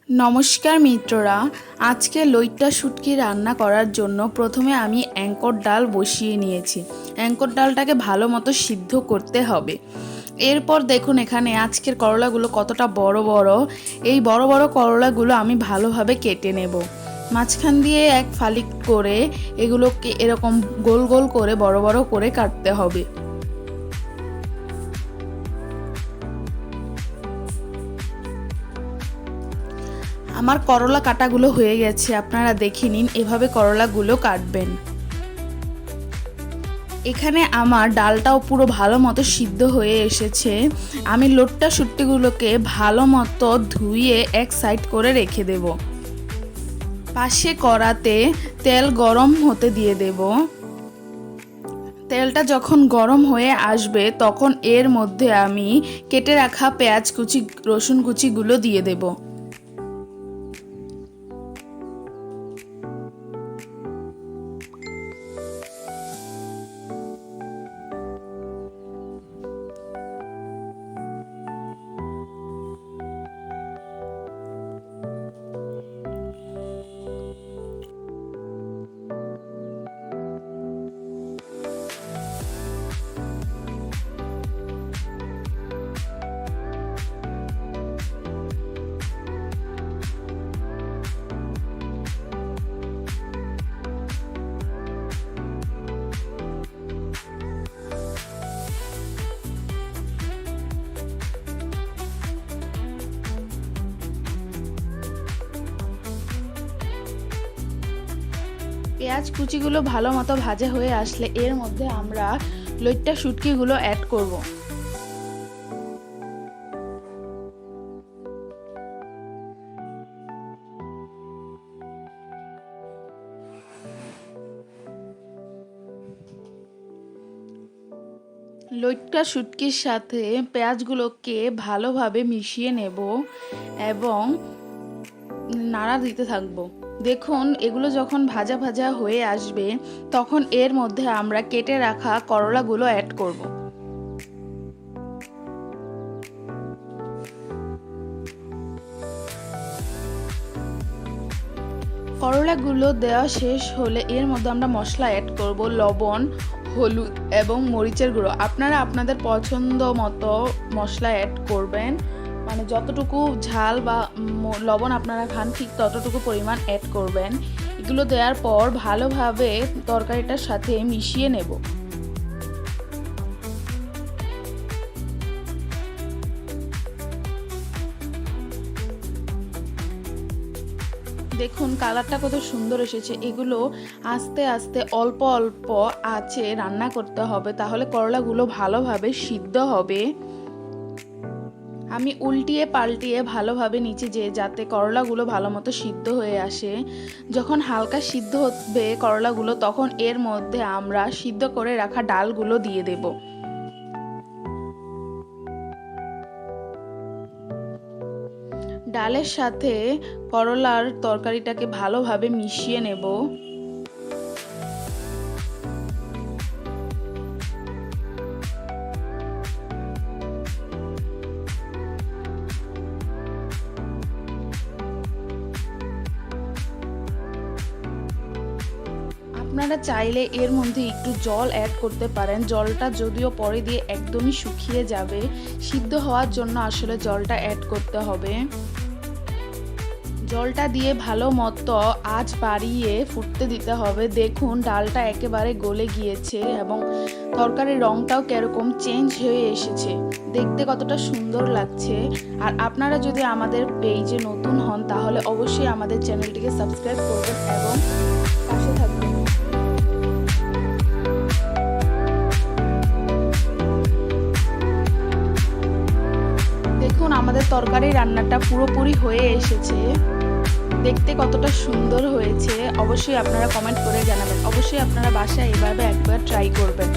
নমস্কার মিত্ররা, আজকে লইট্টা শুটকি রান্না করার জন্য প্রথমে আমি অ্যাঙ্কর ডাল বসিয়ে নিয়েছি। অ্যাঙ্কর ডালটাকে ভালো মতো সিদ্ধ করতে হবে। এরপর দেখুন এখানে আজকের করলাগুলো কতটা বড় বড়। এই বড় বড় করলাগুলো আমি ভালোভাবে কেটে নেব। মাঝখান দিয়ে এক ফালি করে এগুলোকে এরকম গোল গোল করে বড় বড় করে কাটতে হবে। আমার করলা কাটাগুলো হয়ে গেছে, আপনারা দেখে নিন এভাবে করলাগুলো কাটবেন। এখানে আমার ডালটাও পুরো ভালো মতো সিদ্ধ হয়ে এসেছে। আমি লইট্টা শুটকিগুলোকে ভালো মতো ধুয়ে এক সাইড করে রেখে দেব। পাশে কড়াতে তেল গরম হতে দিয়ে দেব। তেলটা যখন গরম হয়ে আসবে তখন এর মধ্যে আমি কেটে রাখা পেঁয়াজ কুচি রসুন কুচিগুলো দিয়ে দেব। পেঁয়াজ কুচিগুলো ভালো মতো ভাজা হয়ে আসলে এর মধ্যে আমরা লইট্টা শুটকিগুলো অ্যাড করব। লইট্টা শুটকির সাথে পেঁয়াজগুলোকে ভালোভাবে মিশিয়ে নেব এবং নাড়া দিতে থাকবো। দেখুন এগুলো যখন ভাজা ভাজা হয়ে আসবে তখন এর মধ্যে আমরা কেটে রাখা করলাগুলো অ্যাড করব। করলাগুলো দেওয়া শেষ হলে এর মধ্যে আমরা মশলা অ্যাড করব, লবণ, হলুদ এবং মরিচের গুঁড়ো। আপনারা আপনাদের পছন্দ মতো মশলা অ্যাড করবেন, মানে যতটুকু ঝাল বা লবণ আপনারা খান ঠিক ততটুকু পরিমাণ অ্যাড করবেন। এগুলো দেওয়ার পর ভালোভাবে তরকারিটার সাথে মিশিয়ে নেব। দেখুন কালারটা কত সুন্দর এসেছে। এগুলো আস্তে আস্তে অল্প অল্প আঁচে রান্না করতে হবে, তাহলে করলাগুলো ভালোভাবে সিদ্ধ হবে। আমি উল্টিয়ে পাল্টিয়ে ভালোভাবে নিচে যাতে করলাগুলো ভালো মতো সিদ্ধ হয়ে আসে। যখন হালকা সিদ্ধ হবে করলাগুলো তখন এর মধ্যে আমরা সিদ্ধ করে রাখা ডালগুলো দিয়ে দেব। ডালের সাথে করলার তরকারিটাকে ভালোভাবে মিশিয়ে নেব। আপনারা চাইলে এর মধ্যে একটু জল অ্যাড করতে পারেন। জলটা যদিও পরে দিয়ে একদমই শুকিয়ে যাবে, সিদ্ধ হওয়ার জন্য আসলে জলটা অ্যাড করতে হবে। জলটা দিয়ে ভালো মতো আঁচ বাড়িয়ে ফুটতে দিতে হবে। দেখুন ডালটা একেবারে গলে গিয়েছে এবং তরকারির রঙটাও কিরকম চেঞ্জ হয়ে এসেছে, দেখতে কতটা সুন্দর লাগছে। আর আপনারা যদি আমাদের পেজে নতুন হন তাহলে অবশ্যই আমাদের চ্যানেলটিকে সাবস্ক্রাইব করবেন এবং পাশে থাকবেন। দেখুন আমাদের তরকারি রান্নাটা পুরোপুরি হয়ে এসেছে, দেখতে কতটা সুন্দর হয়েছে অবশ্যই আপনারা কমেন্ট করে জানাবেন। অবশ্যই আপনারা বাসায় এভাবে একবার ট্রাই করবেন।